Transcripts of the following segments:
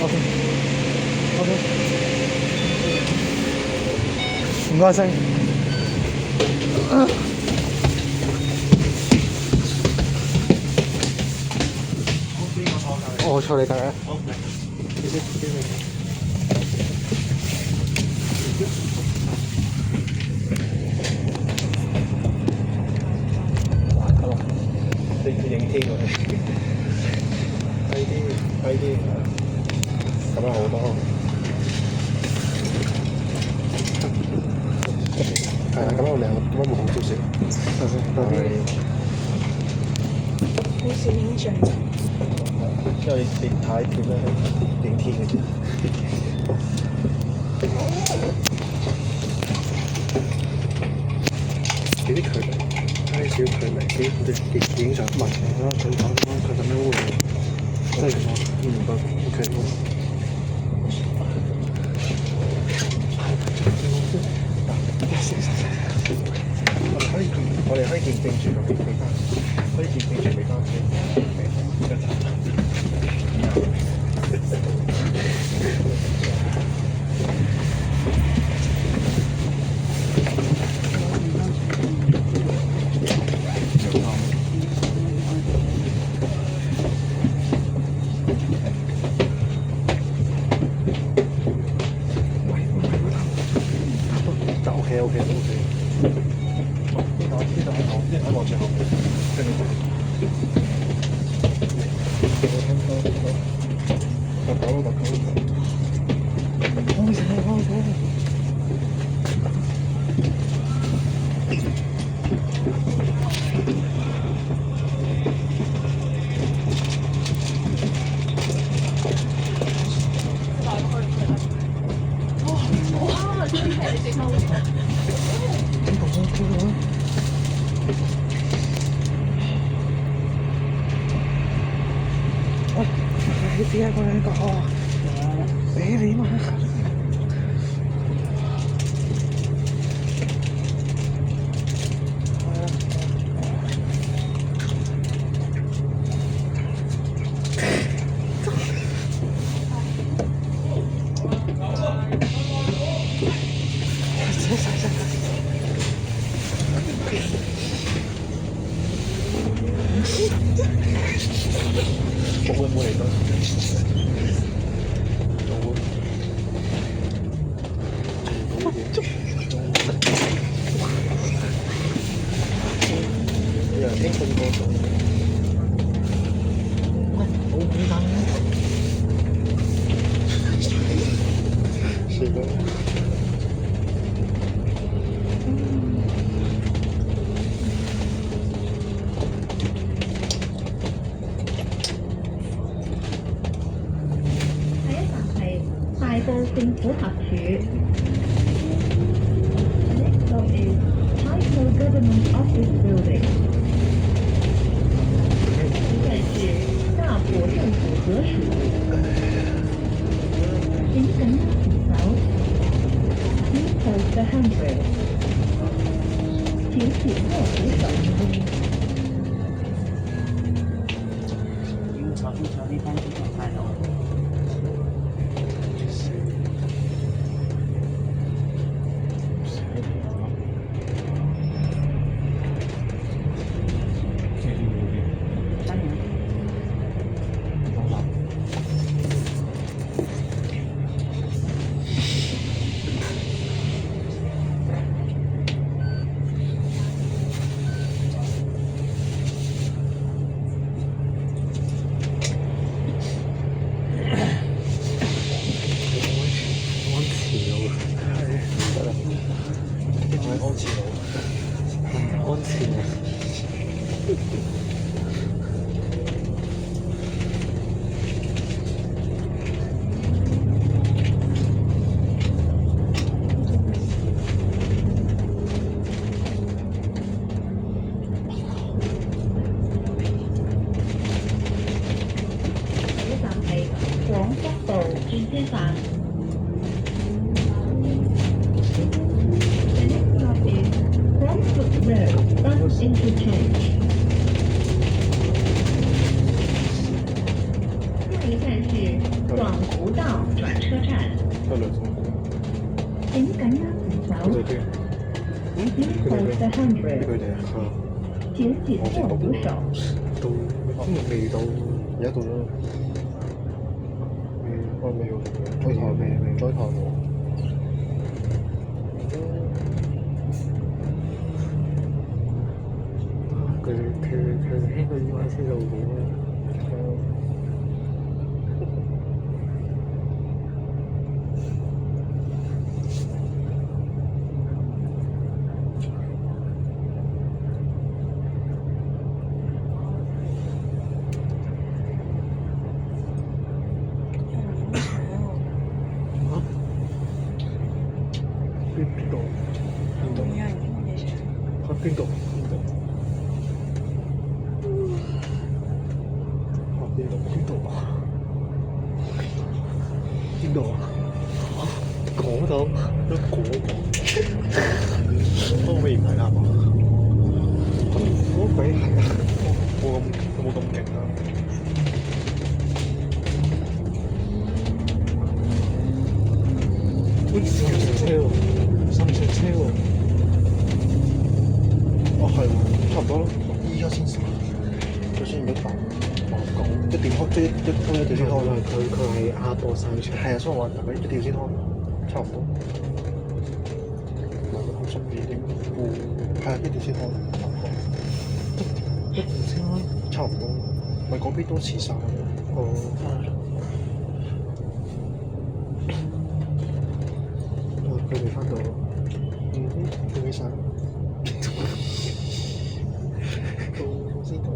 OK，唔該晒。我坐你隔離。好，嚟。謝謝，謝謝。哇，咁啊！你影天喎，低啲，咁樣好多。係啊，咁樣靚，咁樣會好少少。好少影相。因為你太短啦，影天嘅啫。幾啲距離，拉少距離，幾影相。唔係啦，佢咁樣會，即係OK。我哋可以見證住個美加，可以見證住美加就 OK。呢度望住後面，跟住你試下過嚟個，你嘛？我會唔會嚟到？有人興奮過咗。喂，好簡單嘅。是的。大埔政府合署。Next stop is Taipei Government Office Building。现在是大埔政府合署。请乘请走。Please hold the handrail。请紧握扶手。要坐呢班機就快咯。Interchange。下一站是广湖道轉車站，得兩三個。請緊握扶佢手。哋啲，Please hold the 俾 handrail，佢哋啊，請緊握扶手。到未到，而家到咗，未喎，再台未，再台喎。佢聽到意外先就好啦。邊度？邊度？中央影嘢喺邊度？邊度？邊度？邊度啊？邊度啊？嗰度？嗰個未唔係啦嘛？嗰鬼係啊！冇咁勁啊！好似三線車喎，三線車喎。哦，係喎，差唔多咯。依家先佢先100，我講一定開，即一定先開啦。佢係亞博山車。係啊，所以我話佢一定先開，差唔多。唔係佢12點半，係啊，一定先開，差唔多。一定先開，差唔多。咪嗰邊都遲晒。哦。佢哋翻到，佢哋想到先到。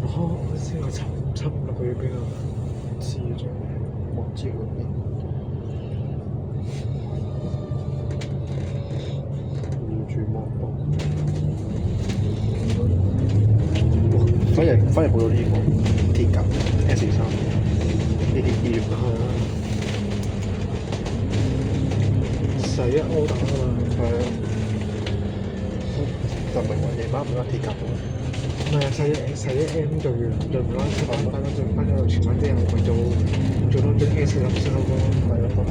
我先我插落去邊啊？知咗，我知佢邊。反而冇咗呢個鐵甲 S3呢啲醫療係啊，11 order 啊嘛，係啊，就唔係話夜晚唔啱鐵甲喎，唔係啊，11M 就唔啱7班就翻咗全班之後咪做到最 S3咯，係咯。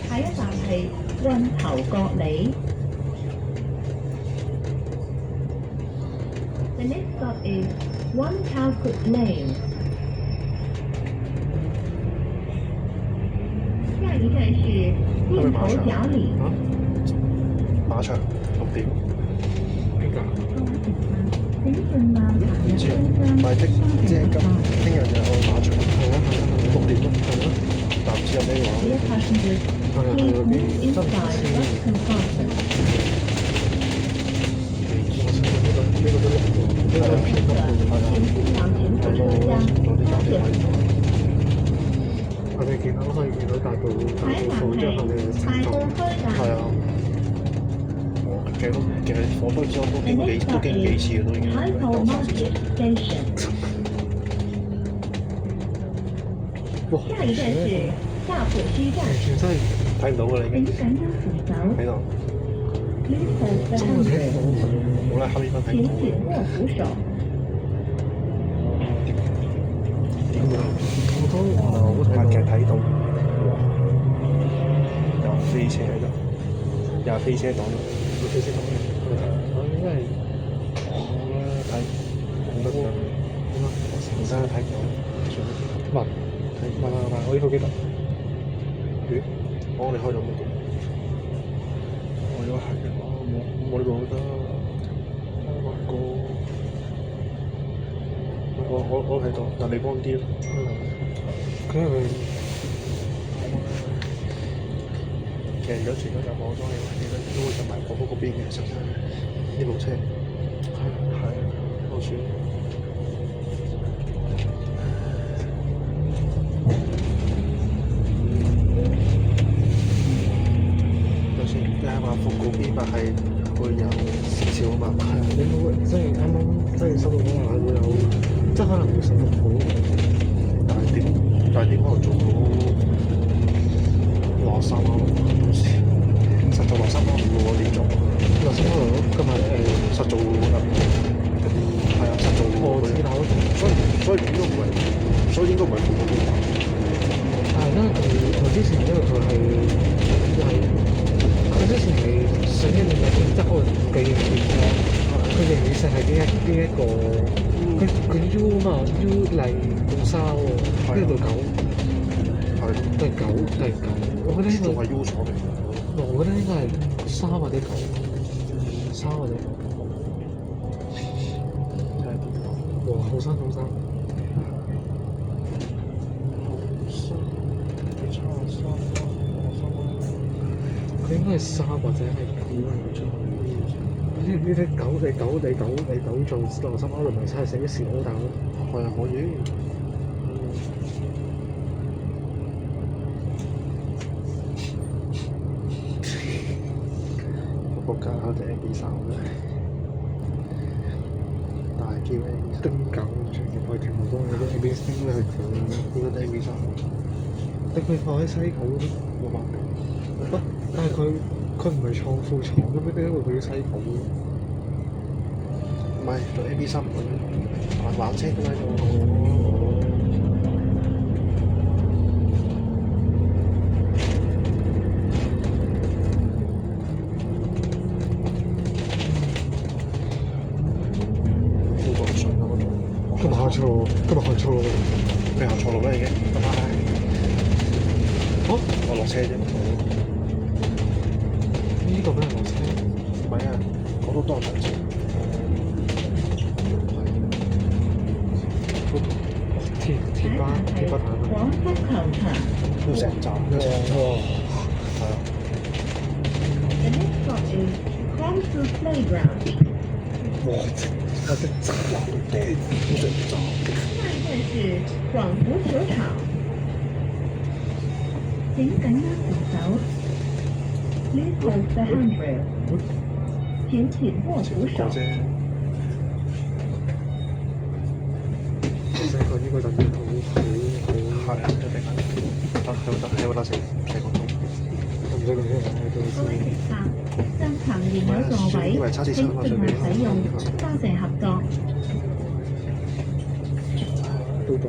下一站係運頭角里。The next stop is One Calcutta Lane。下一站是運頭角里。馬場6點。邊㗎？唔知啊，買的即係聽日就去馬場。係啊6點咯，係啊。但唔知有咩話。係啊，去嗰邊真唔知。呢個都6喎，呢個偏東喎，係啊。攞啲酒店位。我哋可以見到大埔之後嘅情況。係啊。其實火堆之後都經幾次嘅都已經。哇！下一站是下浦西站。全身睇唔到㗎啦已經。喺度。真係睇唔到。好啦，後面翻睇唔到。點㗎？我都其實睇到。有飛車喺度，有飛車黨。飛車黨我應該係我啦睇冇得㗎。點啊？唔得睇唔到。慢，我呢部機度。咦？我哋開咗冇到。我呢個係嘅話，我呢個得。個我睇到，但你光啲咯。佢係咪其實如果全咗入網裝嘅話，應該都會入埋廣福嗰邊嘅，實際呢部車係都算。就算你係話福嗰邊，但係會有少少啊嘛。係啊？你會即係啱啱即係收到講話會有，即係可能會16號，但係點可能做到63歐？實做63歐喎，點做16號今日實做係啊，實做我知道，所以應該唔係，所以應該唔係福嗰邊。但係因為佢之前因為佢之前係上一年嘅檢測嗰個計驗結果，佢哋其實係邊一個？佢 U 嘛 U 嚟到沙喎，跟住到9，係第9，我覺得應該仲係 U 鎖嚟。我覺得應該係3或者9，3或者9。真係點講？哇！好生，佢應該係3或者係9啦，冇錯。呢啲9做63歐，唔係真係寫一時好大咯。係啊，可以。個國家就 AB3嘅，大叫 AB3。丁九全部係全部都係啲 AB 星咧去做啦，應該都 AB3。但佢放喺西九都冇辦法。但係佢唔係創富廠嘅咩？點解會去西九嘅？唔係做 AB3嗰啲玩車都喺度。富國順啊嗰度。今日開錯路，佢行錯路啦已經。拜拜。哦，我落車啫。呢度俾人落車。唔係啊，嗰度多人車。鐵巴黃福球場。都成站。哇！係啊。The next stop is Kongsu Playground。哇！我的天！下一站是廣福球場。請緊握扶手。Please hold the handrail。請緊握扶手。啫。其實佢呢個等於好。係啊，一定係。喺度打4個鐘。唔使咁樣喺度各位乘客，商場仍有座位，請盡量使用，多謝合作。都多。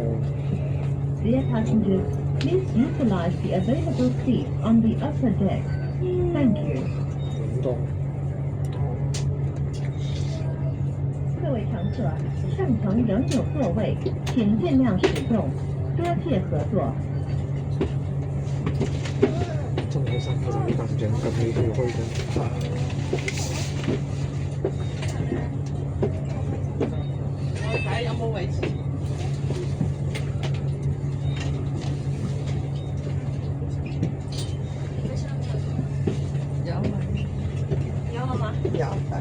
Dear passengers, please utilize the available seats on the upper deck. Thank you. 咁多。各位乘客，上層仍有座位，請盡量使用，多謝合作。真係好辛苦，就啲站長咁你都要開緊。睇有冇位置？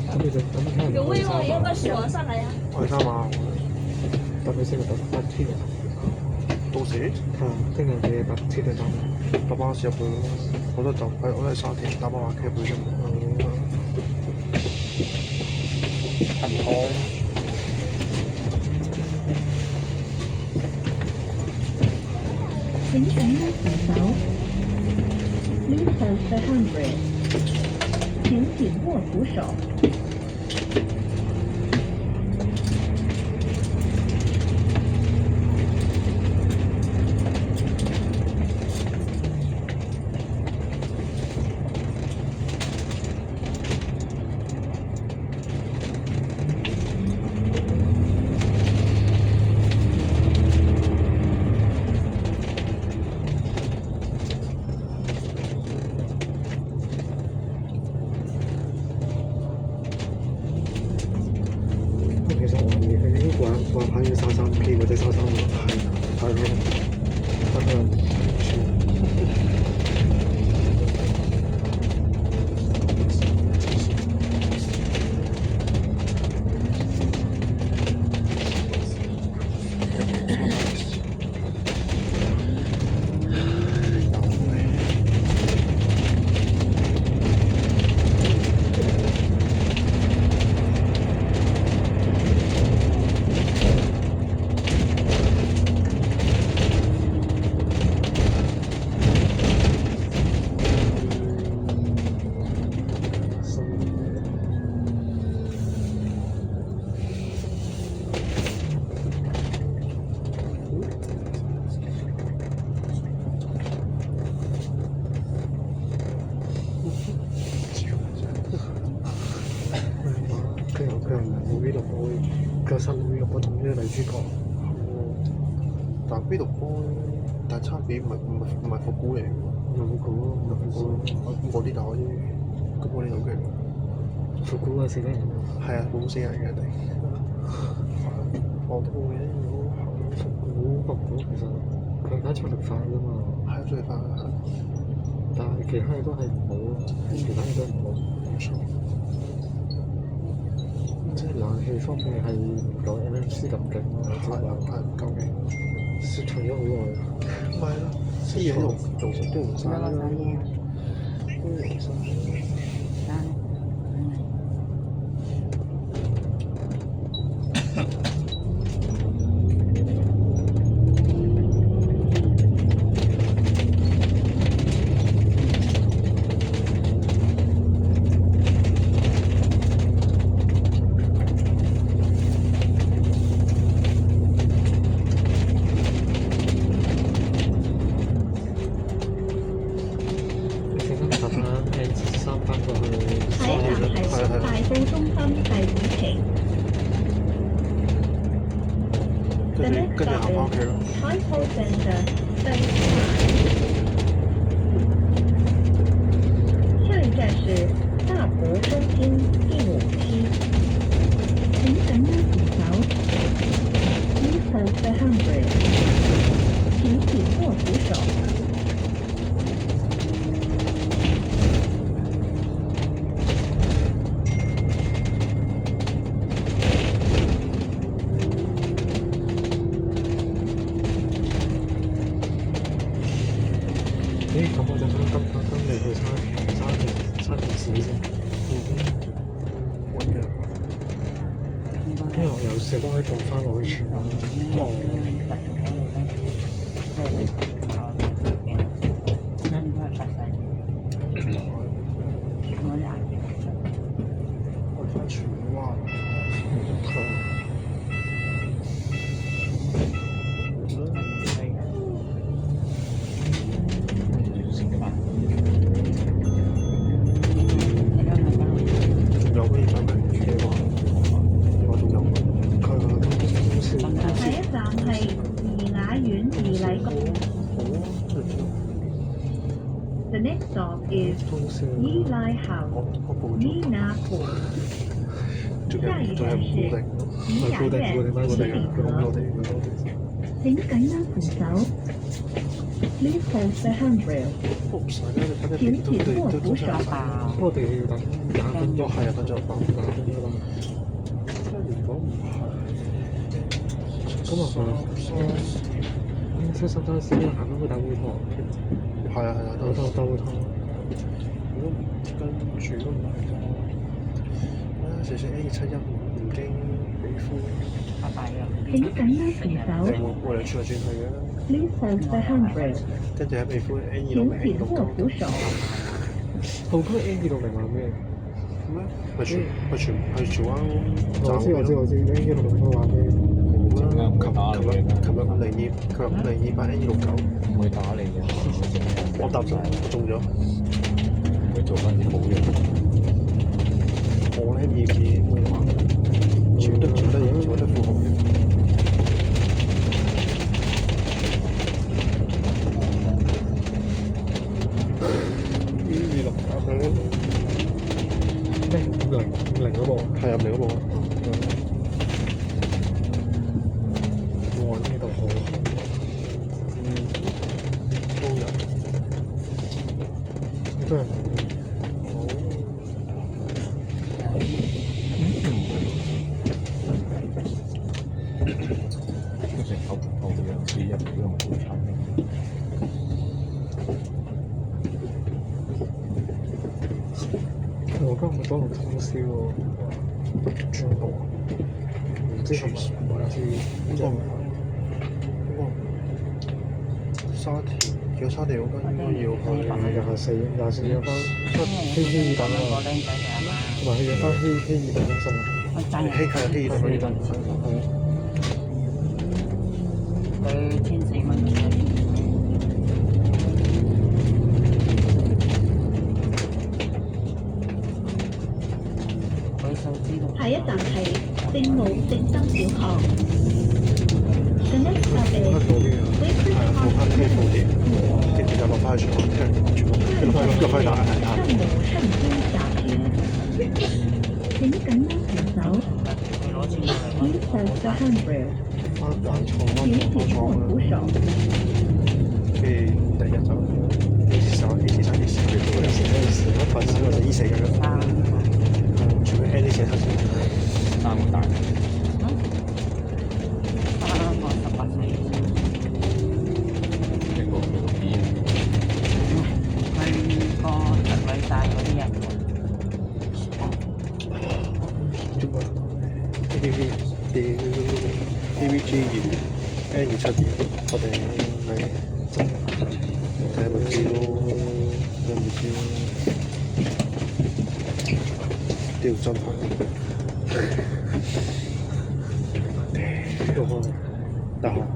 咁你就咁聽人開3碼。開3碼，搭你星期搭8天啊！到時係啊，聽日嘅8天就搭。搭巴士入去咯，我都係沙田搭巴士入去啫嘛。行開。請緊握扶手。Please hold the handrail。請緊握扶手。新日本嘅女主角。但係呢度幫大差比唔係復古嚟嘅喎，復古咁嗰啲就可以，咁嗰啲就 OK。復古嘅死人。係啊，冇死人嘅一定。我都冇嘅，如果復古其實佢而家出力快㗎嘛，係最快係。但係其他嘢都係唔好，其他嘢都唔好。冇錯。即係冷氣方面係唔夠 NMC 咁勁咯，係唔夠嘅，雪藏咗好耐。咪係咯，啲嘢用都用晒啦，有個嘢，都用晒。但跟住行翻屋企咯。Typo Center 下一站是大博中心第5期。请感恩扶手。Please hold the handrail。请紧握扶手。咁我就想跟你去沙田市先。揾嘅。因為我有時都可以做翻落去荃灣。我翻荃灣。有可以翻緊嘅話，我仲有佢個公司。下一站係怡雅苑怡禮宮。The next stop is 通宵。伊萊 House 我報伊咗，那浦。下一仲係唔固站是定。怡雅苑七里河。請緊握扶手。Please hold the handrail。都唔使啦，你睇請睇緊握扶手。我哋要等廿分鐘。係啊，分咗8分廿分鐘啦。如果唔咁啊係。7三3行緊個大會堂。係啊，大會堂。如果唔跟住都唔係㗎。少少 A71已經俾灰。請緊握扶手。我哋轉嚟轉去嘅。Please hold the handrail。跟住喺美孚 A 2請6緊握扶手。後區 A260係咩？咩？去荃灣我知A260都話咩？琴日502班 A269，唔會打你嘅，我答咗，中咗。唔會做翻啲好嘢。我咧意見會話，做得富豪嘅。A269佢咩？50嗰部。係啊，嚟嗰部啊。哇！呢度好。都有。真係。都成口葡萄樣似一樣好慘。我今日多倫通宵喎，全部唔知係咪唔知應該唔係，沙田，如果沙田嗰間應該要去24有翻出希爾頓啊，同埋去咗翻希爾頓中心啊，希爾頓嗰啲佢1400蚊。下一站係聖母聖心小學。号。The next stop 喺 is 嗰邊啊， Wakefield 係啊，冇翻 Park 機鋪點， Terminal 跟住就落翻去荃灣，跟住落翻去大係聖母聖經小學。請緊握扶手佢攞錢嚟，Please hold the handrail。翻廠請緊握扶手。跟住第二日就 A3 A4 一份少就E4咁樣，三全部 N 啲寫頭先。 3個大， 3個18歲以上。一個佢讀醫，佢個侄女帶嗰啲人， AVG 2 N27點，我哋係睇咪知咯，睇咪知咯，屌真係，邊度開？大學開，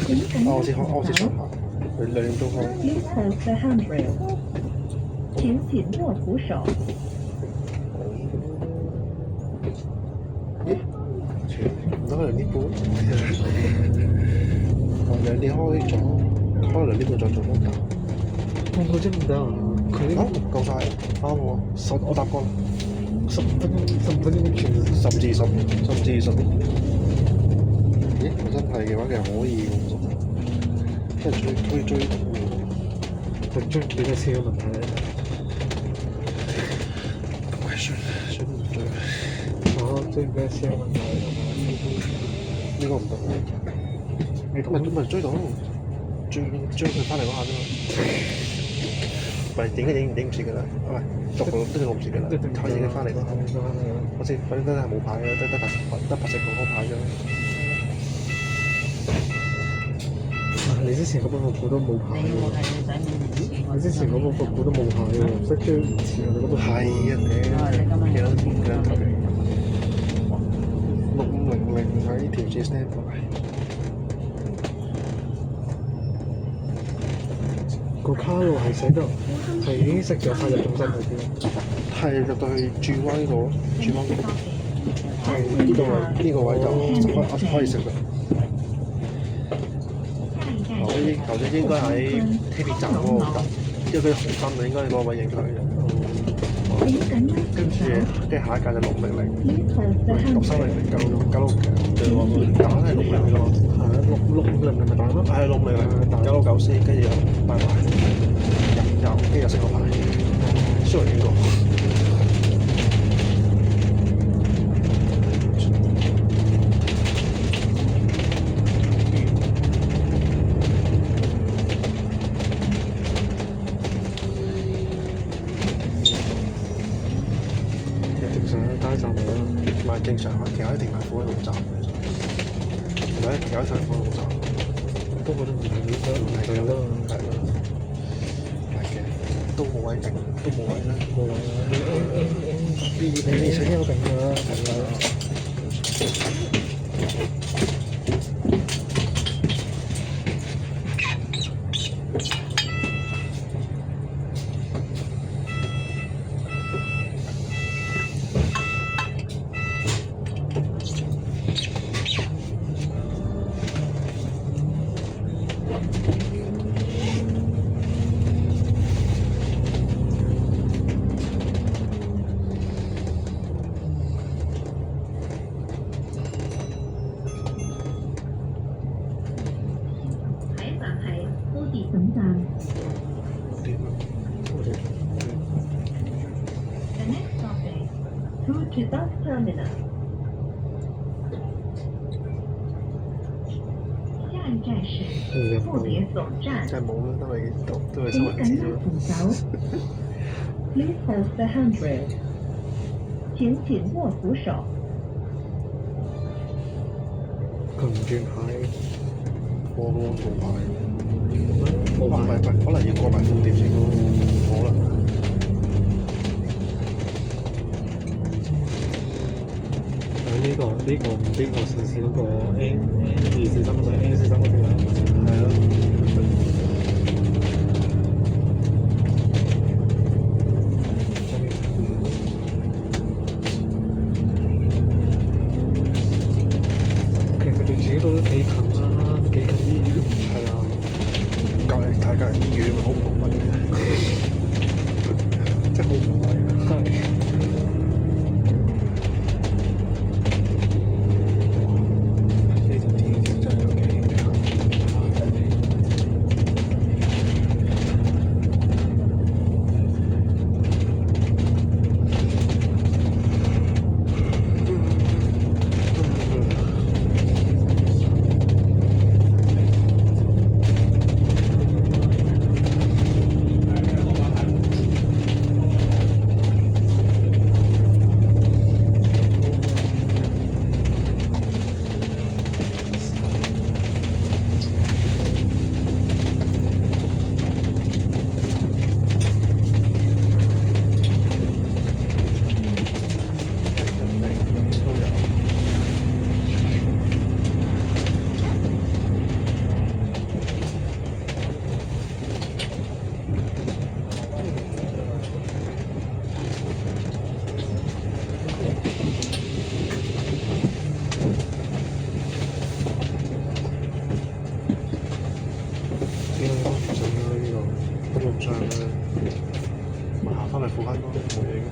請緊握我先開，我先扶手上下，2點都開。 ，Please hold the handrail。請緊握扶手。唔得2點半，2點開咗，可能2點半再做多搭。我真唔得啊！佢呢啊，夠晒，啱喎，我搭過啦15分鐘全，10至20，10至20。咦，真係嘅話其實可以喎，即係追到喎。佢追幾多車嘅問題咧？唉，算唔追，追幾多車嘅問題？應該唔得。咪追到，追佢翻嚟嗰下啫嘛。唔係影唔切㗎啦，唔係逐步都影唔切㗎啦，睇影佢翻嚟嗰下。我知，反正真係冇牌嘅，得白色嗰個牌啫。你之前嗰本復古都冇牌你冇喎，係女仔面你之前嗰本復古都冇牌喎，唔識追唔切啊！你嗰本係啊，幾多錢㗎？6500喺條街 standby。個卡路係寫得係已經食咗快入中心嗰啲，係入到去轉彎呢度，轉彎嗰度，係呢個位就可以食啦。頭先應該喺地鐵站嗰度等，因為佢紅燈啊，應該嗰個位影佢嘅。請緊握跟住扶手下一屆就600， ，Please hold the 630 handrail。 996，就話佢打係600㗎嘛。係啊，600咪打咯，係600 994，跟住又拜拜，又跟住又食個牌，雖然呢個。正常啦，加站嚟啦。唔係正常啊，其實一定係放喺路站嘅，唔係其他地方路站，不過都唔係佢有啦，係咯，係嘅，都冇位停，都冇位啦。冇話你食有定㗎啦，係啦。下一站係高鐵總站。The next stop is Through to Bus Terminal。下一站是富蝶總站。真係冇啦，都係收請緊銀紙啫。握扶手，Please hold the handrail。請緊握扶手。佢唔轉牌，我冇牌，冇唔係牌。可能要過埋富蝶先咯，可能。呢個試試嗰個 N243嗰個 N43嗰條啊，係咯。醫院好唔好揾嘅，真係好唔好嘅。係。呢條天橋真係有幾靚。點解咁整啊？呢個咁樣上咧，行翻嚟附近咯，冇嘢嘅。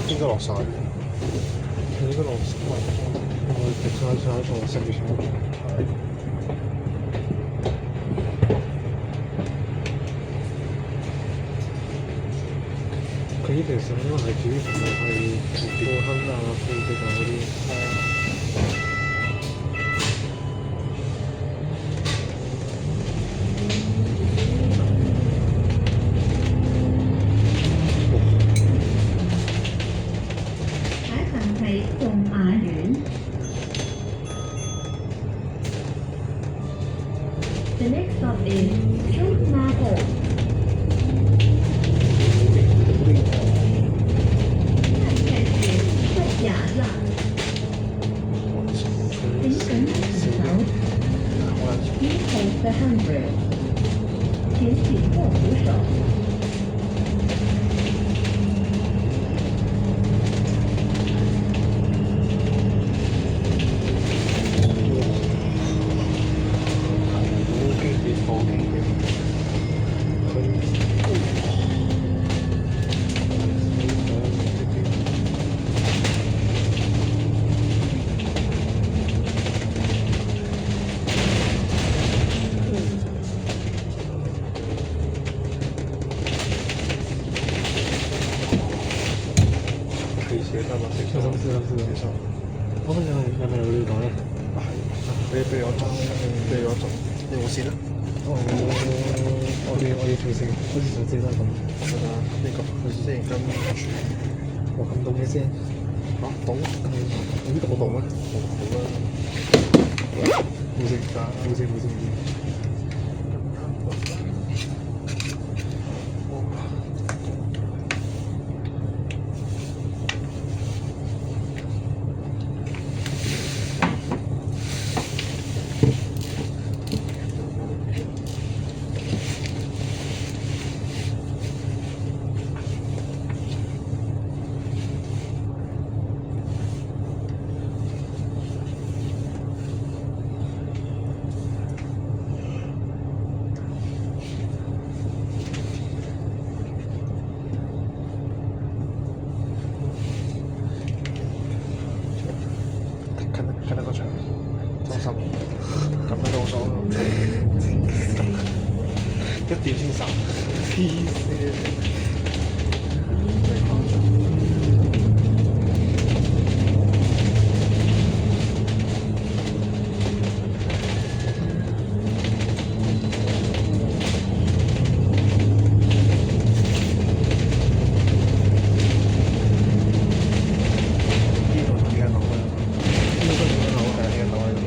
應該落晒。佢應該落我食晒同食完佢呢條線因為係主要係富亨啊、富迪啊嗰啲。下一站係鳳雅苑。The next stop is Trung Ma Ho。下一站是不雅lạc。請緊扶手，以後的 handrail。請緊握扶手。小心小心。我有咪有料袋啊？俾我做，俾我做，你冇事啦。我要做先，好似上次都係咁。呢個先跟住，哇咁凍嘅先，嚇凍？呢度凍咩？好啦，冇事冇事。近得個場，放心，咁樣都好爽咯。1點先散，黐線。呢度幾多樓啊？呢個幾多樓啊？係幾多樓啊？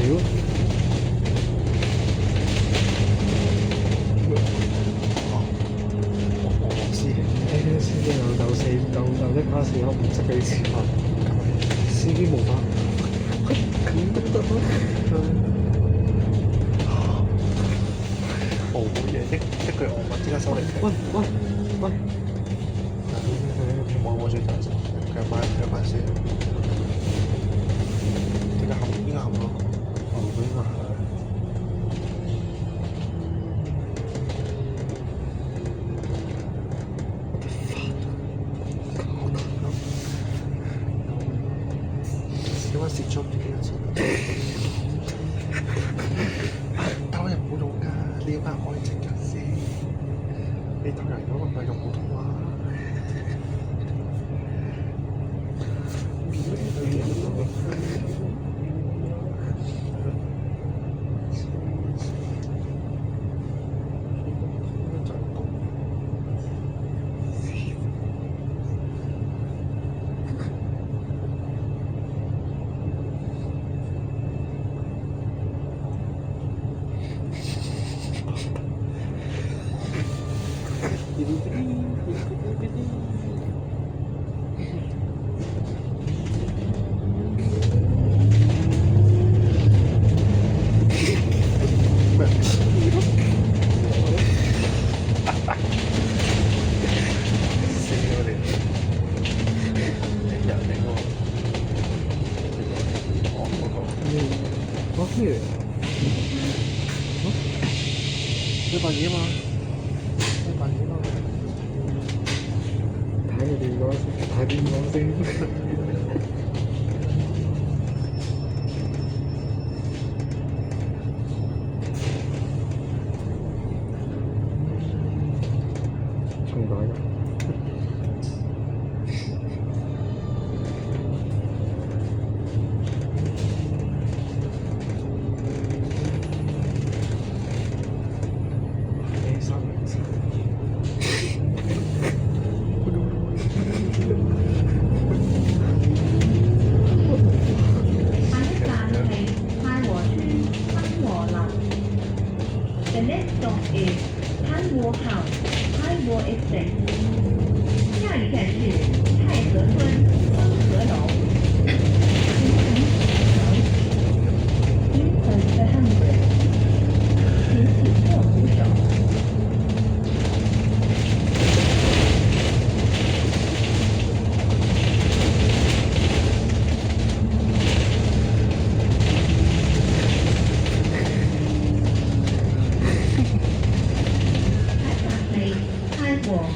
屌！知嘅，司機有的卡士有唔識俾錢啊！司機冇法，咁得冇嘢，一句俄文即刻收你皮。喂！我最擔心佢買先，點解應該冚咯？哦，佢應該係。點解蝕咗唔知幾多錢？兜人冇用㗎，你要翻開證㗎先。你兜人嗰個咪用普通話。咩嚟？你扮嘢嘛？你扮嘢嘛？睇佢哋講先。重打㗎。The next stop is 潘窝 House, 潘窝 Estate. 下一站是太和村丰和楼。You hold the handbrake. 请紧握扶手。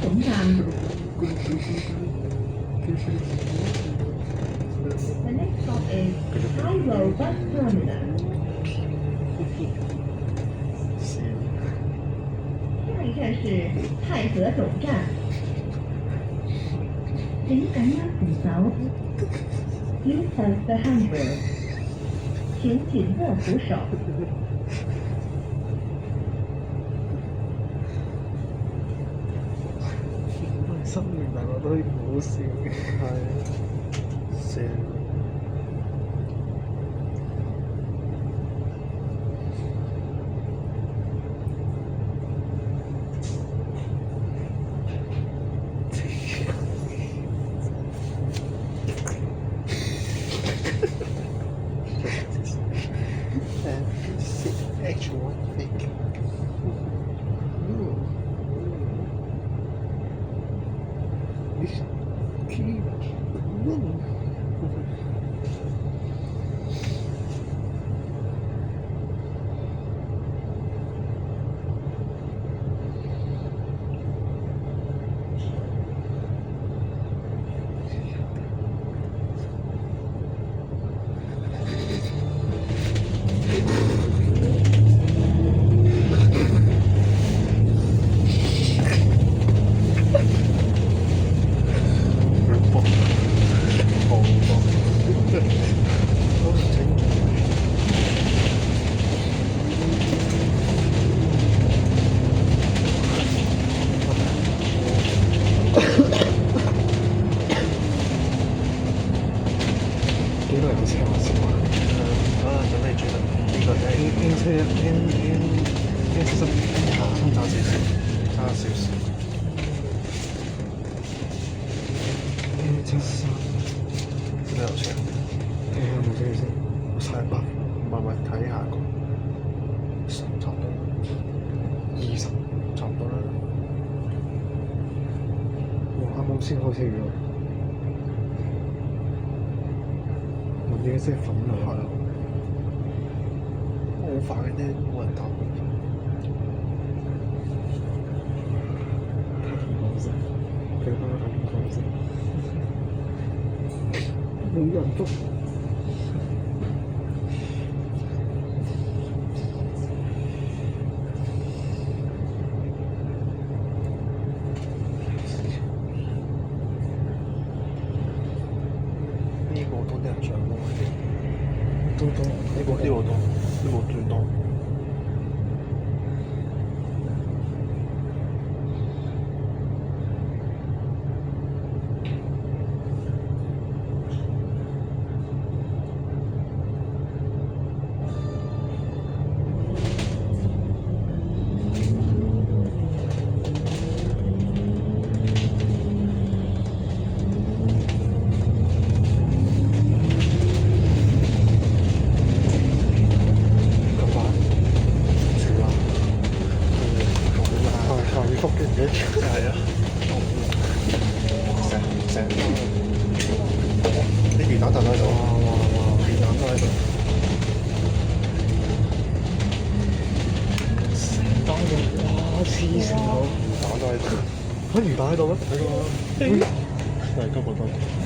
總站。The next stop is High Road Bus Terminal. 下一站是太和总站。請緊握扶手。You hold the handbrake. 請緊握扶手。新年大我都可以唔好笑嘅。係，正。Actual fake. N70差少少，差少少。N73真係有車，睇下冇車先。晒白，唔係睇下個，差唔多20，差唔多啦。哇！啱啱先開車喎，問嘢真係粉啊！係啊，好快嘅啫，冇人搭。講聲，佢翻去講聲，冇人捉。呢個多啲人上喎，都多，呢個多，呢個最多。福嘅嘅，係啊，成啲魚蛋燉喺度，魚蛋都喺度，當嘅，哇黐線佬，魚蛋都喺度，嚇魚蛋喺度咩？喺度啊，係多個多。